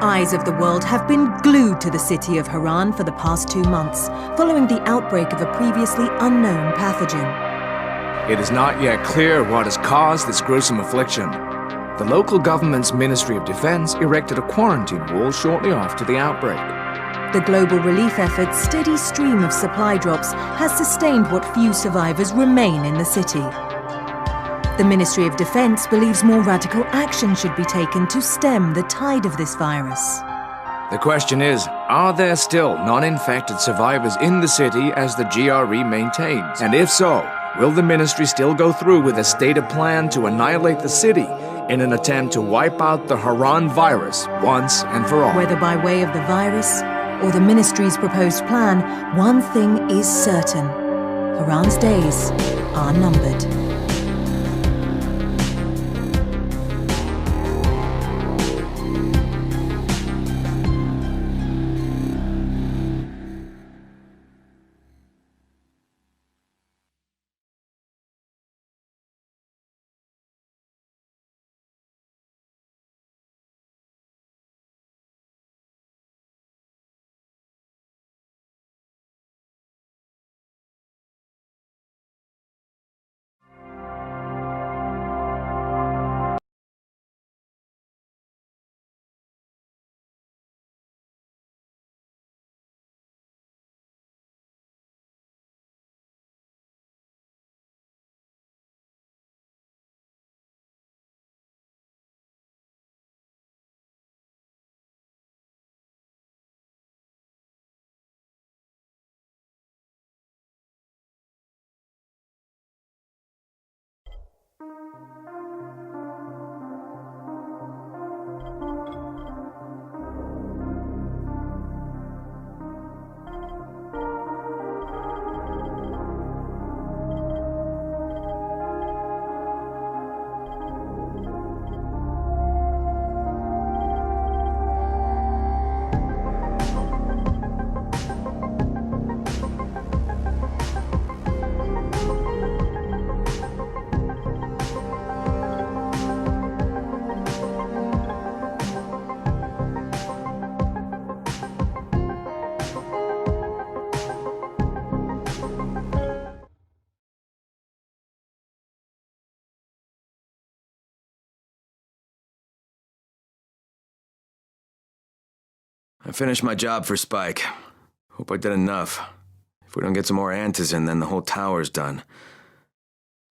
eyes of the world have been glued to the city of Haran for the past 2 months, following the outbreak of a previously unknown pathogen. It is not yet clear what has caused this gruesome affliction. The local government's Ministry of Defense erected a quarantine rule shortly after the outbreak. The global relief effort's steady stream of supply drops has sustained what few survivors remain in the city. The Ministry of Defense believes more radical action should be taken to stem the tide of this virus. The question is, are there still non-infected survivors in the city as the GRE maintains? And if so, will the ministry still go through with a stated plan to annihilate the city in an attempt to wipe out the Haran virus once and for all? Whether by way of the virus or the ministry's proposed plan, one thing is certain. Haran's days are numbered. I finished my job for Spike. Hope I did enough. If we don't get some more antis in, then the whole tower's done.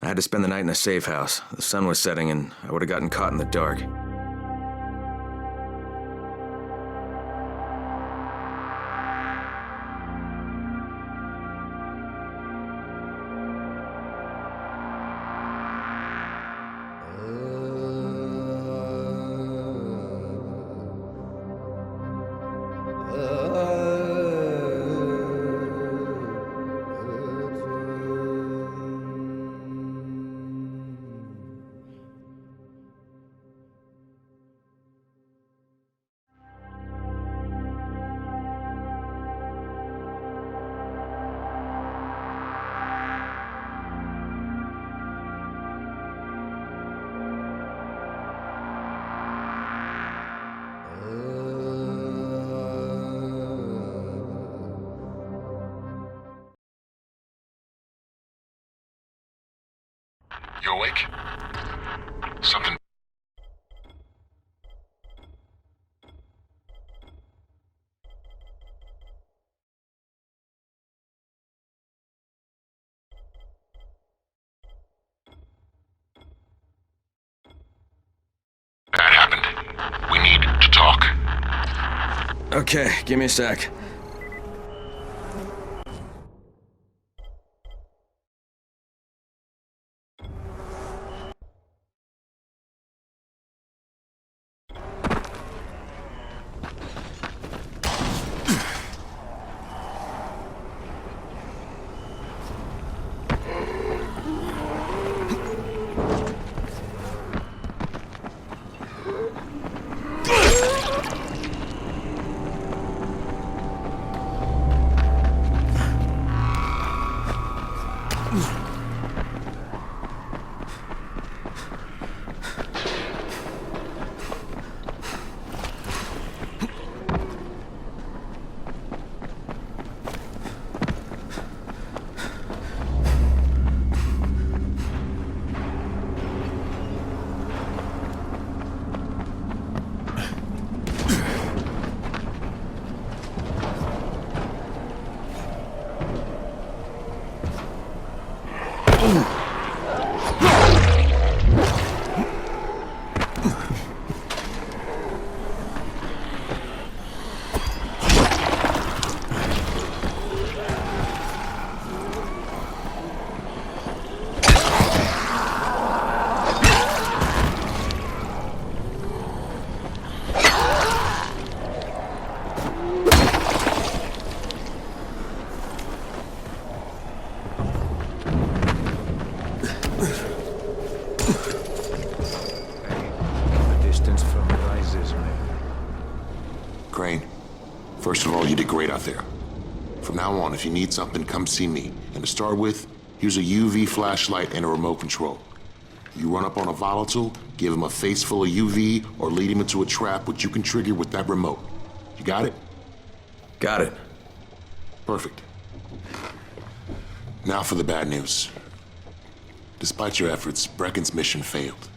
I had to spend the night in a safe house. The sun was setting and I would have gotten caught in the dark. You awake? Something... Bad happened. We need to talk. Okay, give me a sec. Crane, first of all, you did great out there. From now on, if you need something, come see me. And to start with, here's a UV flashlight and a remote control. You run up on a volatile, give him a face full of UV, or lead him into a trap which you can trigger with that remote. You got it? Got it. Perfect. Now for the bad news. Despite your efforts, Brecken's mission failed.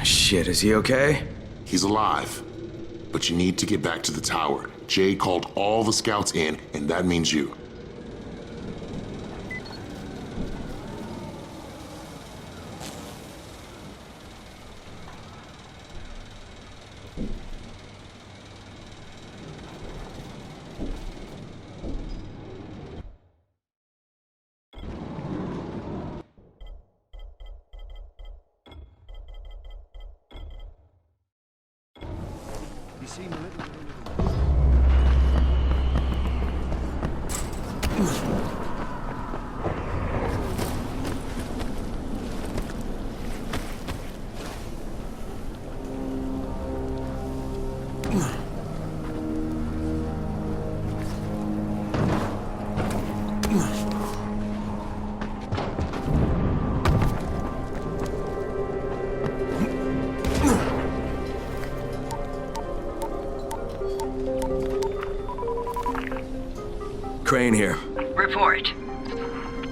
Shit, is he okay? He's alive. But you need to get back to the tower. Jade called all the scouts in, and that means you. Crane here. Report.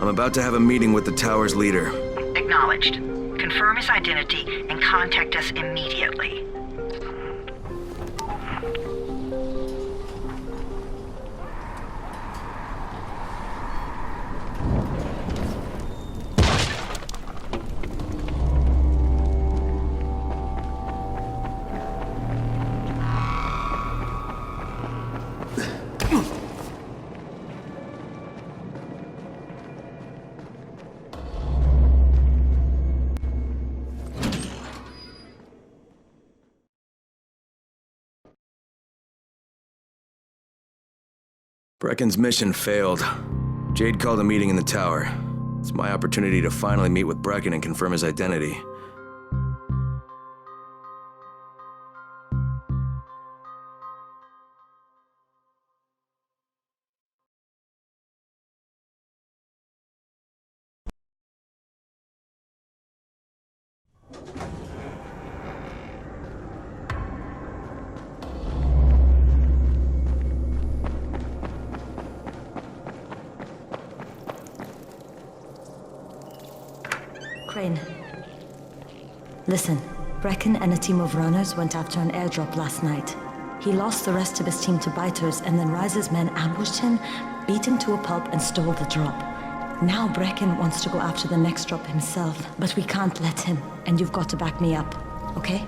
I'm about to have a meeting with the tower's leader. Acknowledged. Confirm his identity and contact us immediately. Brecken's mission failed. Jade called a meeting in the tower. It's my opportunity to finally meet with Brecken and confirm his identity. Crane. Listen, Brecken and a team of runners went after an airdrop last night. He lost the rest of his team to biters, and then Rise's men ambushed him, beat him to a pulp, and stole the drop. Now Brecken wants to go after the next drop himself, but we can't let him, and you've got to back me up, okay?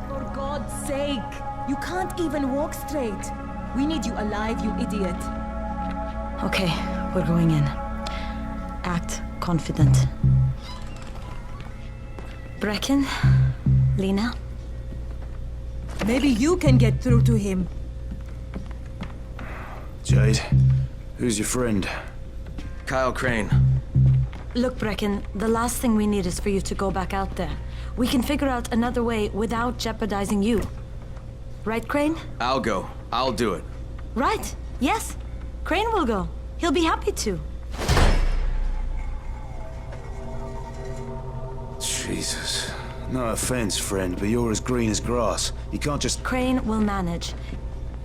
For God's sake! You can't even walk straight! We need you alive, you idiot! Okay, we're going in. Act confident. Brecken? Lena? Maybe you can get through to him. Jade, who's your friend? Kyle Crane. Look, Brecken, the last thing we need is for you to go back out there. We can figure out another way without jeopardizing you. Right, Crane? I'll go. I'll do it. Right. Yes. Crane will go. He'll be happy to. Jesus. No offense, friend, but you're as green as grass. You can't just... Crane will manage.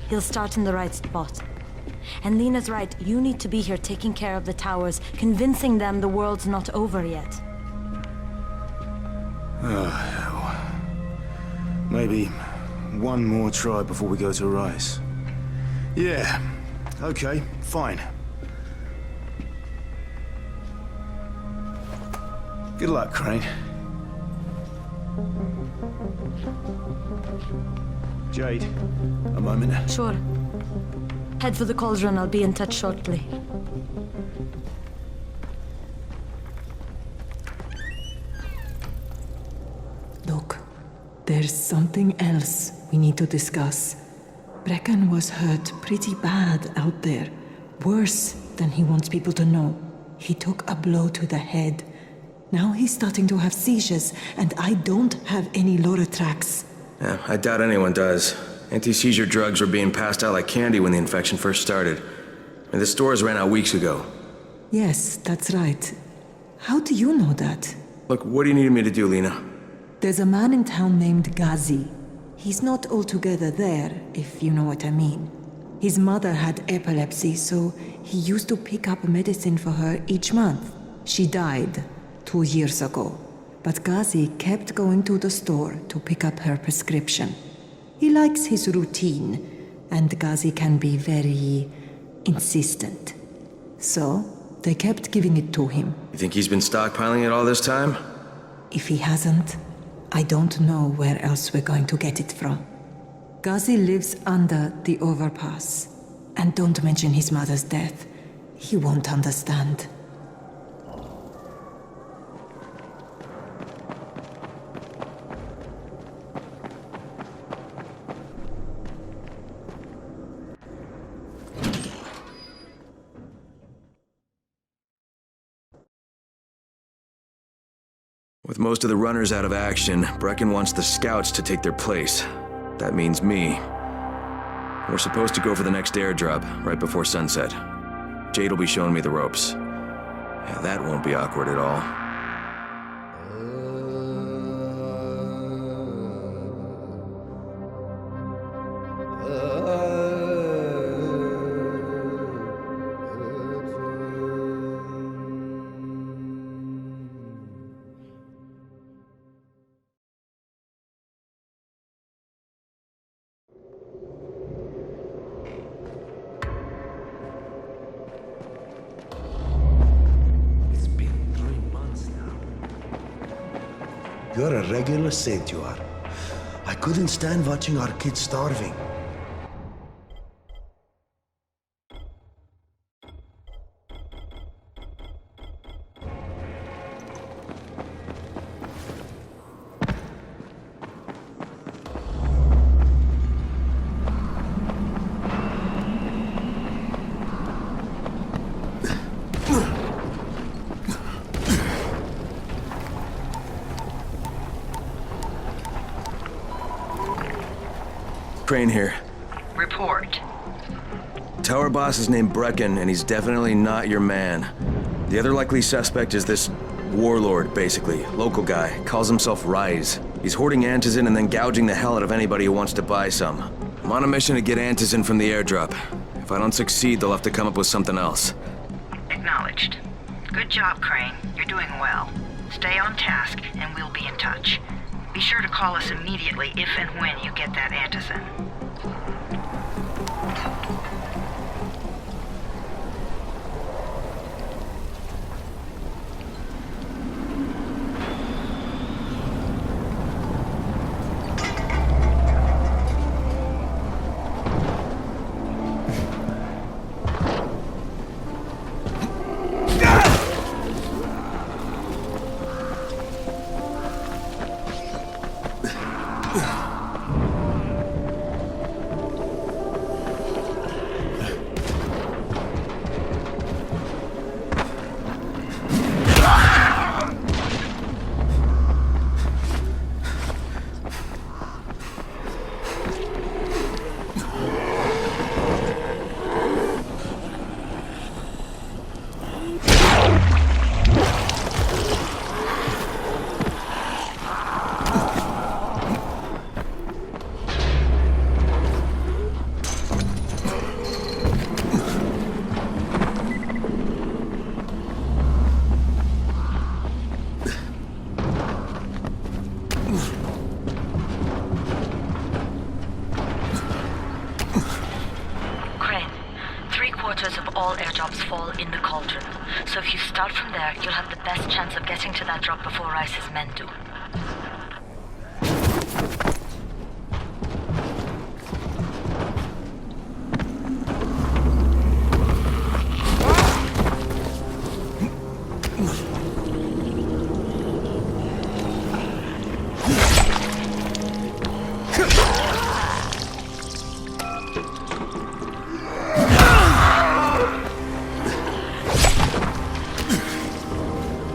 He'll start in the right spot. And Lena's right, you need to be here taking care of the towers, convincing them the world's not over yet. Oh, hell. Maybe one more try before we go to Rise. Yeah, okay, fine. Good luck, Crane. Jade, a moment. Sure. Head for the cauldron. I'll be in touch shortly. Look, there's something else we need to discuss. Brecken was hurt pretty bad out there. Worse than he wants people to know. He took a blow to the head. Now he's starting to have seizures, and I don't have any Loratrax. Yeah, I doubt anyone does. Anti-seizure drugs were being passed out like candy when the infection first started. And the stores ran out weeks ago. Yes, that's right. How do you know that? Look, what do you need me to do, Lena? There's a man in town named Ghazi. He's not altogether there, if you know what I mean. His mother had epilepsy, so he used to pick up medicine for her each month. She died 2 years ago, but Ghazi kept going to the store to pick up her prescription. He likes his routine, and Ghazi can be very insistent. So, they kept giving it to him. You think he's been stockpiling it all this time? If he hasn't, I don't know where else we're going to get it from. Ghazi lives under the overpass. And don't mention his mother's death. He won't understand. With most of the runners out of action, Brecken wants the scouts to take their place. That means me. We're supposed to go for the next airdrop, right before sunset. Jade will be showing me the ropes. Yeah, that won't be awkward at all. You're a regular saint, you are. I couldn't stand watching our kids starving. Crane here. Report. Tower boss is named Brecken, and he's definitely not your man. The other likely suspect is this warlord, basically. Local guy. Calls himself Rise. He's hoarding antizin and then gouging the hell out of anybody who wants to buy some. I'm on a mission to get antizin from the airdrop. If I don't succeed, they'll have to come up with something else. Acknowledged. Good job, Crane. You're doing well. Stay on task, and we'll be in touch. Be sure to call us immediately if and when you get that antizin. all airdrops fall in the cauldron. So if you start from there, you'll have the best chance of getting to that drop before Rice's men do.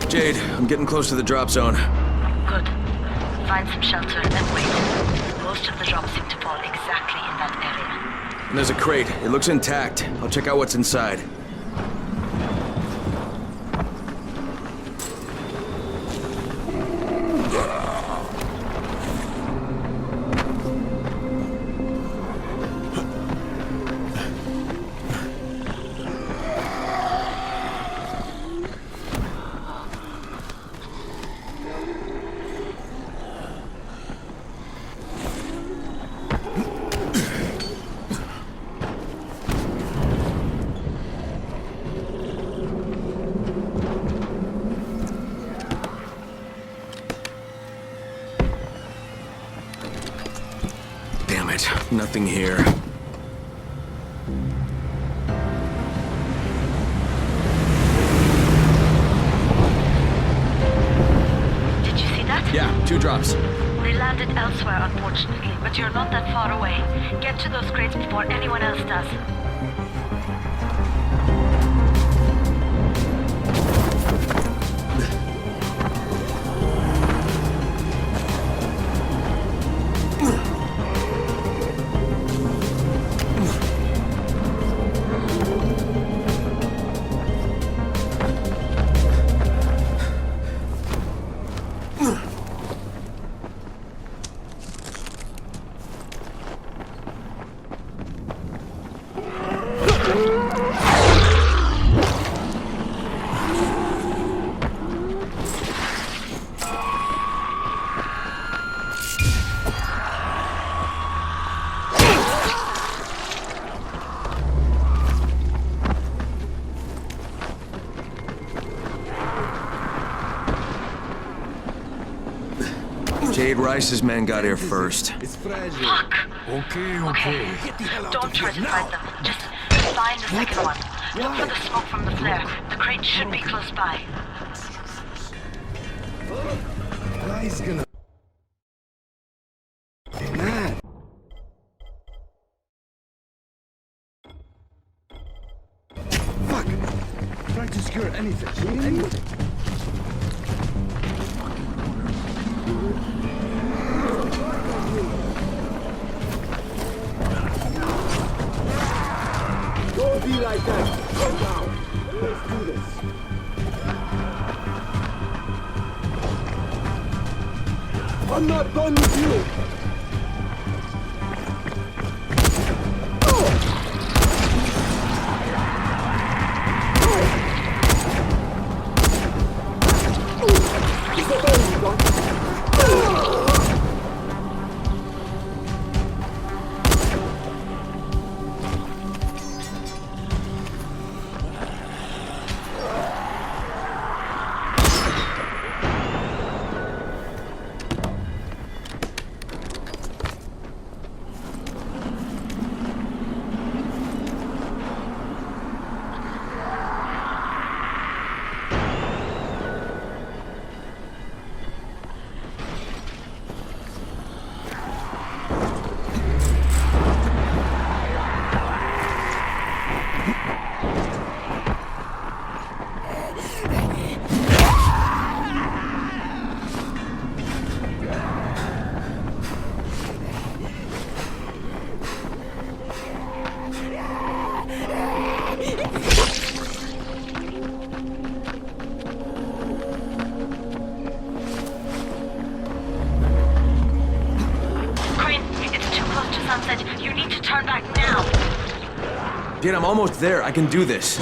Jade, I'm getting close to the drop zone. Good. Find some shelter and wait. Most of the drops seem to fall exactly in that area. And there's a crate. It looks intact. I'll check out what's inside. Damn it. Nothing here. Did you see that? Yeah, 2 drops. They landed elsewhere, unfortunately, but you're not that far away. Get to those crates before anyone else does. Jade Rice's men got here first. Fuck! Okay. Don't try to fight them. Just find the second one. Look for the smoke from the flare. The crate should be close by. Guy's gonna... mad. Fuck! Trying to secure anything. Don't be like that. Calm down. Let's do this. I'm not done with you. You need to turn back now. Dude, I'm almost there. I can do this.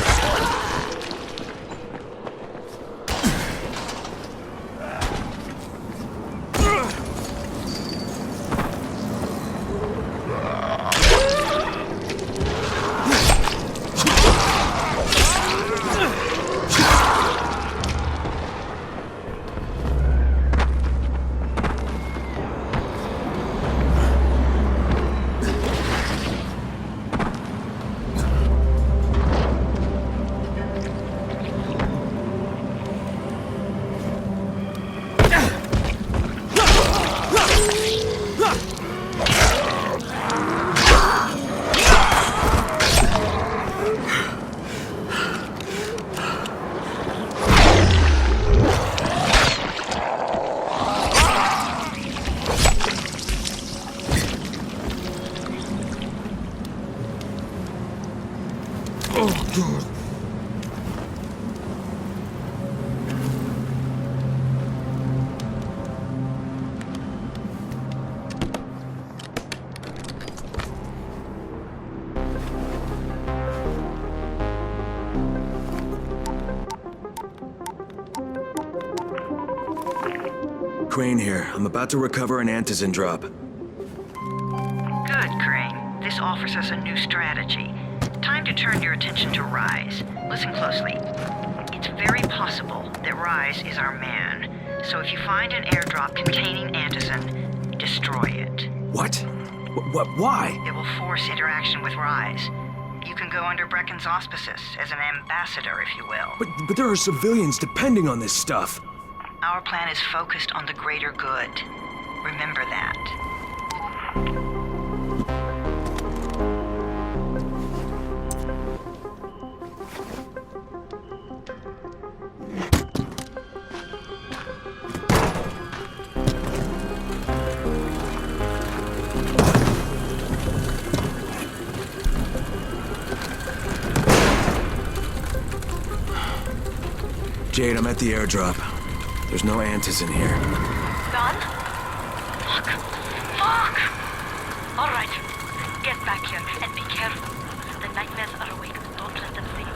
Crane here. I'm about to recover an antizin drop. Good, Crane. This offers us a new strategy. Time to turn your attention to Rise. Listen closely. It's very possible that Rise is our man. So if you find an airdrop containing antizin, destroy it. What? Why? It will force interaction with Rise. You can go under Brecken's auspices as an ambassador, if you will. But there are civilians depending on this stuff. Our plan is focused on the greater good. Remember that. Jade, I'm at the airdrop. There's no antizin here. Done? Fuck. Fuck! All right. Get back here and be careful. The nightmares are awake. Don't let them see you.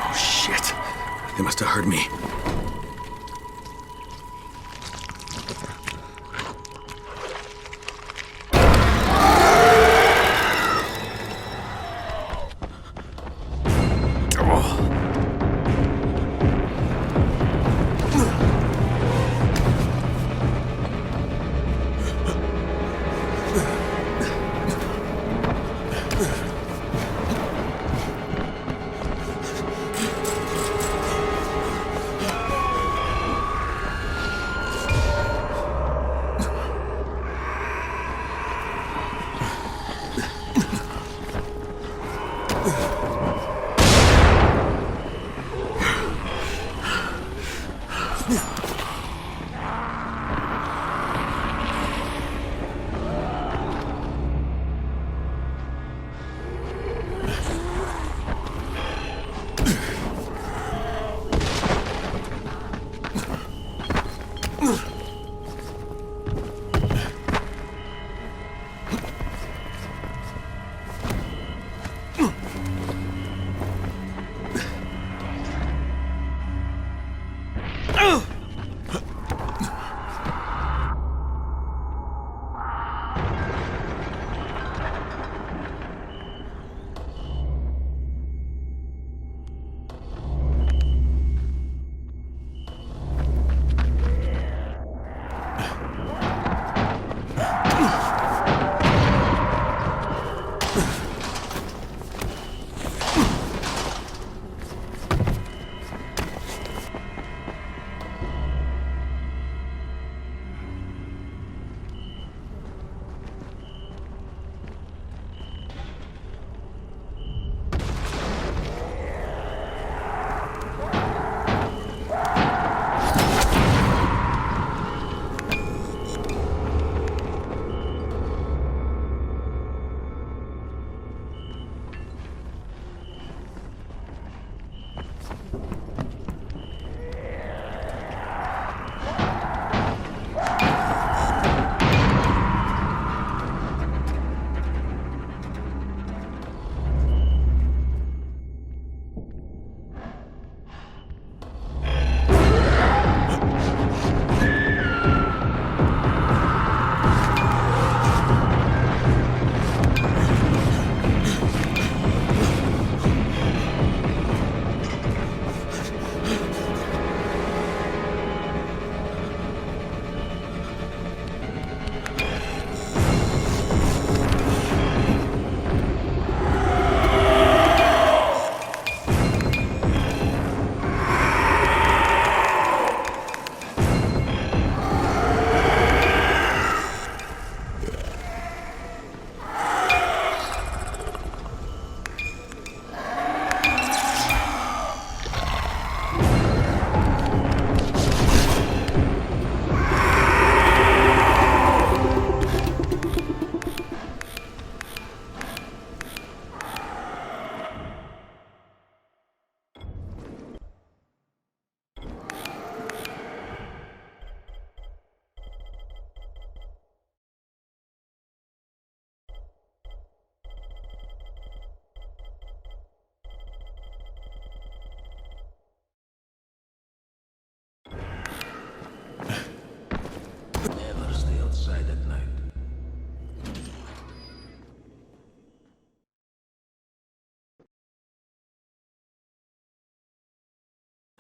Oh, shit. They must have heard me.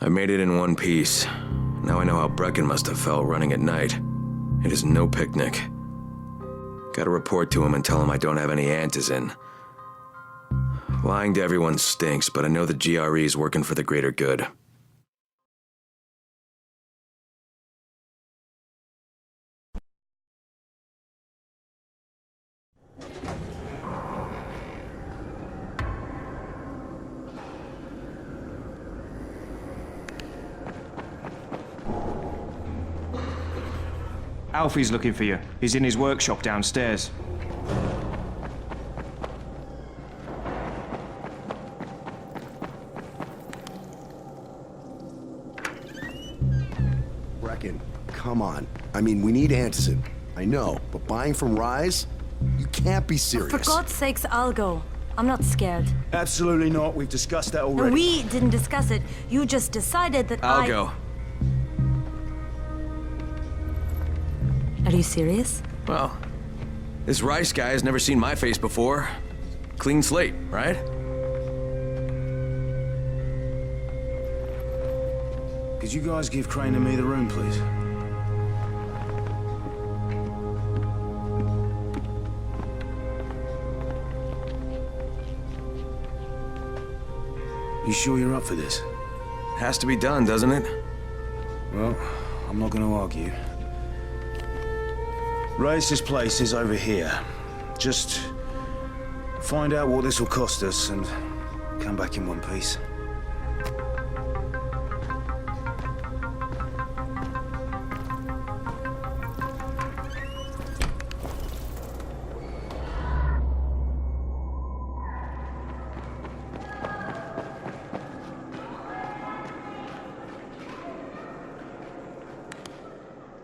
I made it in one piece. Now I know how Brecken must have felt running at night. It is no picnic. Gotta report to him and tell him I don't have any antizin. Lying to everyone stinks, but I know the GRE is working for the greater good. Alfie's looking for you. He's in his workshop downstairs. Brecken, come on. I mean, we need antizin. I know, but buying from Rise? You can't be serious. For God's sakes, I'll go. I'm not scared. Absolutely not. We've discussed that already. And we didn't discuss it. You just decided that I'll go. Are you serious? Well, this Rice guy has never seen my face before. Clean slate, right? Could you guys give Crane and me the room, please? You sure you're up for this? Has to be done, doesn't it? Well, I'm not gonna argue. Race's place is over here. Just find out what this will cost us and come back in one piece.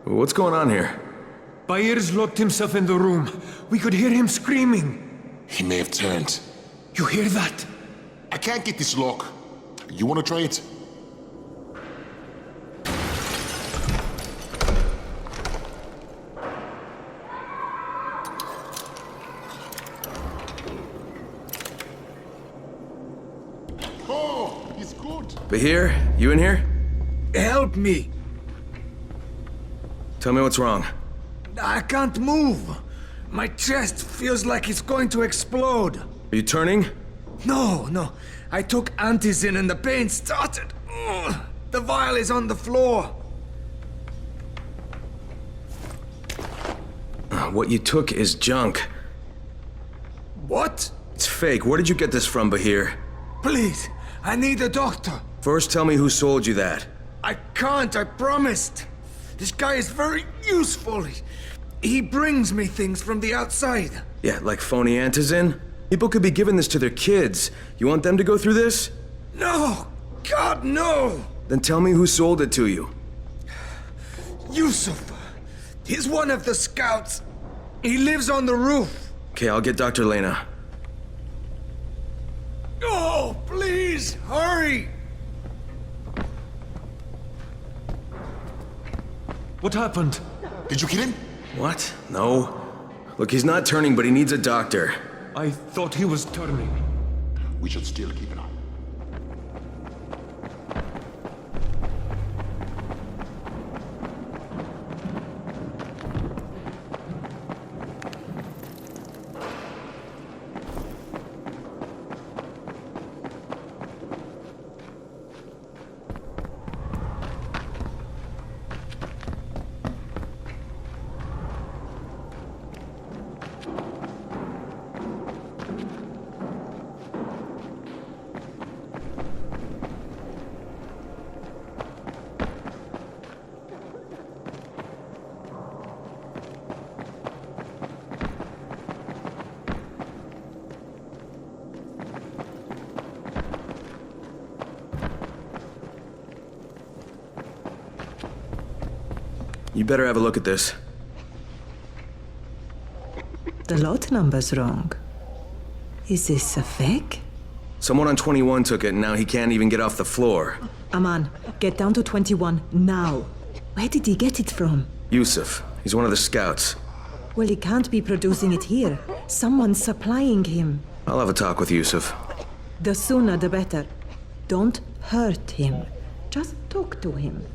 What's going on here? Byers locked himself in the room. We could hear him screaming. He may have turned. You hear that? I can't get this lock. You want to try it? Oh, he's good. Bahir, you in here? Help me. Tell me what's wrong. I can't move. My chest feels like it's going to explode. Are you turning? No. I took antizin and the pain started. Ugh. The vial is on the floor. What you took is junk. What? It's fake. Where did you get this from, Bahir? Please, I need a doctor. First, tell me who sold you that. I can't, I promised. This guy is very useful. He brings me things from the outside. Yeah, like phony antizin? People could be giving this to their kids. You want them to go through this? No! God, no! Then tell me who sold it to you. Yusuf. He's one of the scouts. He lives on the roof. Okay, I'll get Dr. Lena. Oh, please, hurry! What happened? Did you kill him? What? No. Look, he's not turning, but he needs a doctor. I thought he was turning. We should still keep an eye. You better have a look at this. The lot number's wrong. Is this a fake? Someone on 21 took it, and now he can't even get off the floor. Aman, get down to 21, now. Where did he get it from? Yusuf. He's one of the scouts. Well, he can't be producing it here. Someone's supplying him. I'll have a talk with Yusuf. The sooner the better. Don't hurt him. Just talk to him.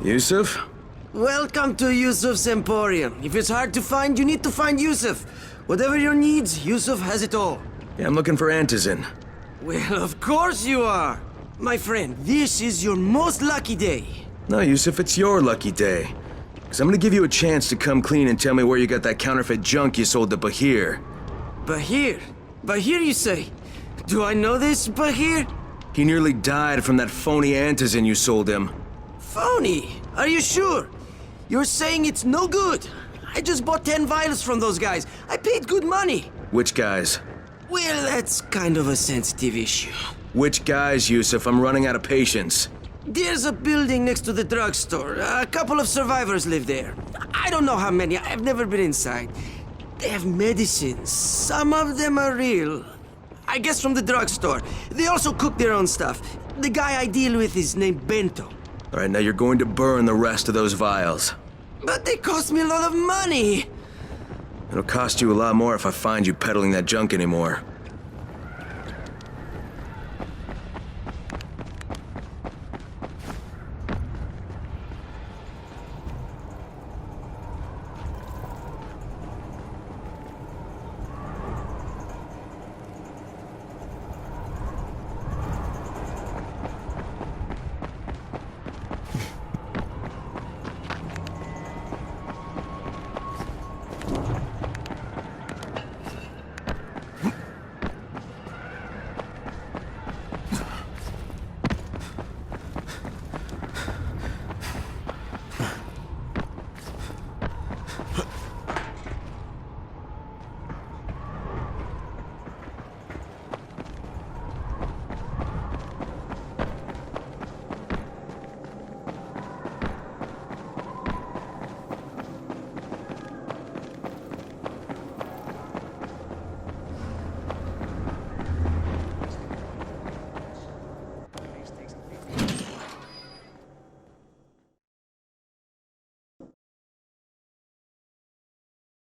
Yusuf? Welcome to Yusuf's Emporium. If it's hard to find, you need to find Yusuf. Whatever your needs, Yusuf has it all. Yeah, I'm looking for Antizin. Well, of course you are. My friend, this is your most lucky day. No, Yusuf, it's your lucky day. Because I'm gonna give you a chance to come clean and tell me where you got that counterfeit junk you sold to Bahir. Bahir? Bahir, you say? Do I know this Bahir? He nearly died from that phony Antizin you sold him. Phony? Are you sure? You're saying it's no good? I just bought 10 vials from those guys. I paid good money. Which guys? Well, that's kind of a sensitive issue. Which guys, Yusuf? I'm running out of patience. There's a building next to the drugstore. A couple of survivors live there. I don't know how many. I've never been inside. They have medicines. Some of them are real. I guess from the drugstore. They also cook their own stuff. The guy I deal with is named Bento. All right, now you're going to burn the rest of those vials. But they cost me a lot of money. It'll cost you a lot more if I find you peddling that junk anymore.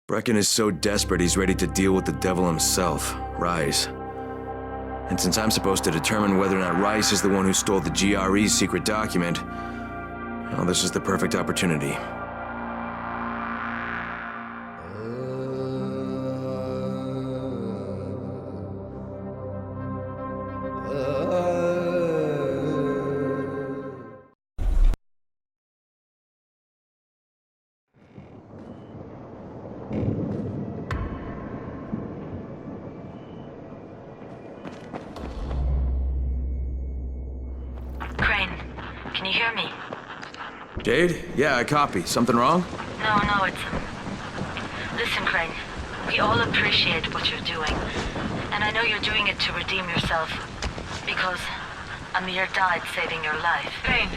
Brecken is so desperate he's ready to deal with the devil himself, Rice. And since I'm supposed to determine whether or not Rice is the one who stole the GRE's secret document, well, this is the perfect opportunity. Can you hear me? Jade? Yeah, I copy. Something wrong? No, it's... Listen, Crane. We all appreciate what you're doing. And I know you're doing it to redeem yourself. Because Amir died saving your life. Crane,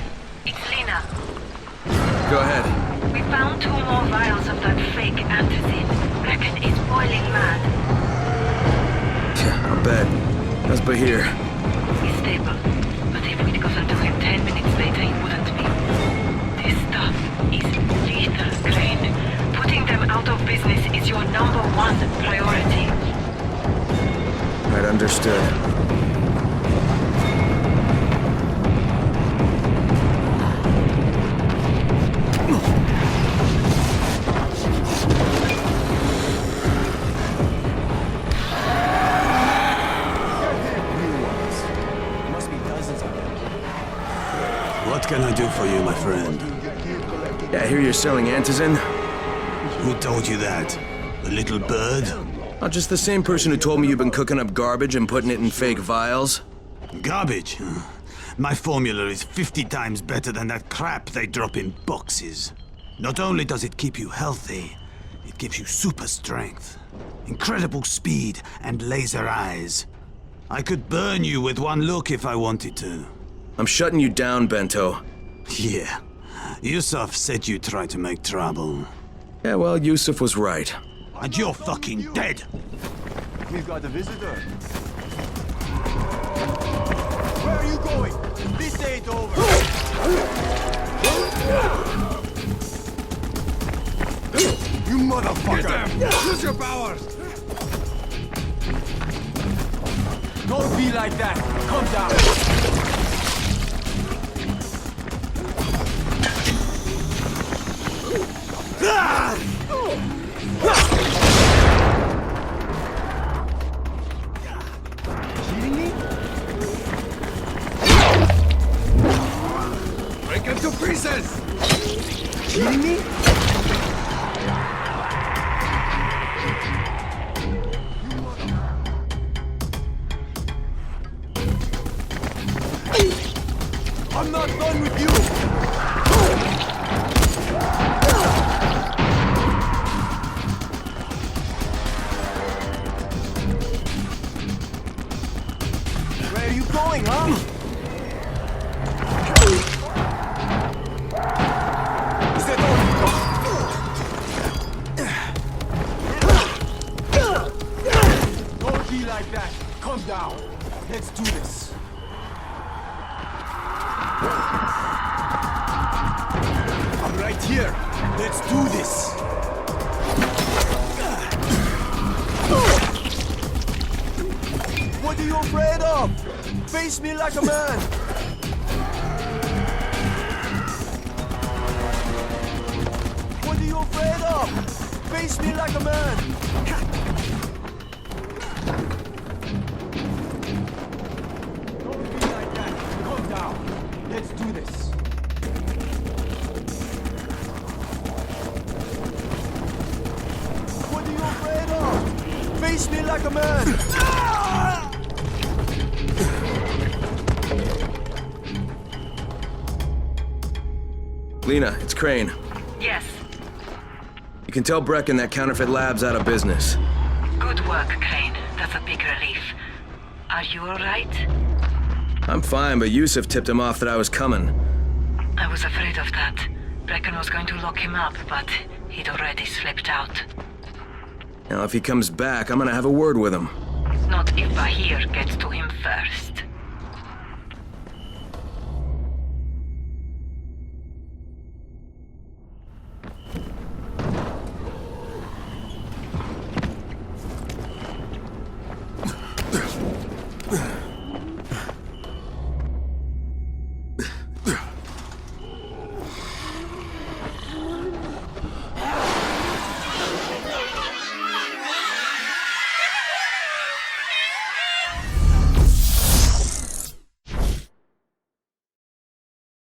it's Lena. Go ahead. We found 2 more vials of that fake antizin. Brecken is boiling mad. Yeah, I'll bet. How's Bahir? He's stable. But if we'd gotten to him 10 minutes later, he wouldn't be. This stuff is lethal, Crane. Putting them out of business is your #1 priority. Right, understood. What can I do for you, my friend? Yeah, I hear you're selling antizin. Who told you that? The little bird? Not just the same person who told me you've been cooking up garbage and putting it in fake vials. Garbage? My formula is 50 times better than that crap they drop in boxes. Not only does it keep you healthy, it gives you super strength, incredible speed, and laser eyes. I could burn you with one look if I wanted to. I'm shutting you down, Bento. Yeah. Yusuf said you tried to make trouble. Yeah, well, Yusuf was right. And you're fucking dead! We've got a visitor. it over. You motherfucker! Use your powers! Don't be like that. Calm down. Cheating me? Break him to pieces! Cheating me? I'm not done with you! Where are you going, huh? Is that all you got? Don't be like that. Calm down. Let's do this. I'm right here. Let's do this. What are you afraid of? Face me like a man. What are you afraid of? Face me like a man. Don't be like that. Calm down. Let's do this. What are you afraid of? Face me like a man! Lena, it's Crane. Yes. You can tell Brecken that Counterfeit Lab's out of business. Good work, Crane. That's a big relief. Are you alright? I'm fine, but Yusuf tipped him off that I was coming. I was afraid of that. Brecken was going to lock him up, but he'd already slipped out. Now, if he comes back, I'm gonna have a word with him. Not if Bahir gets to him first.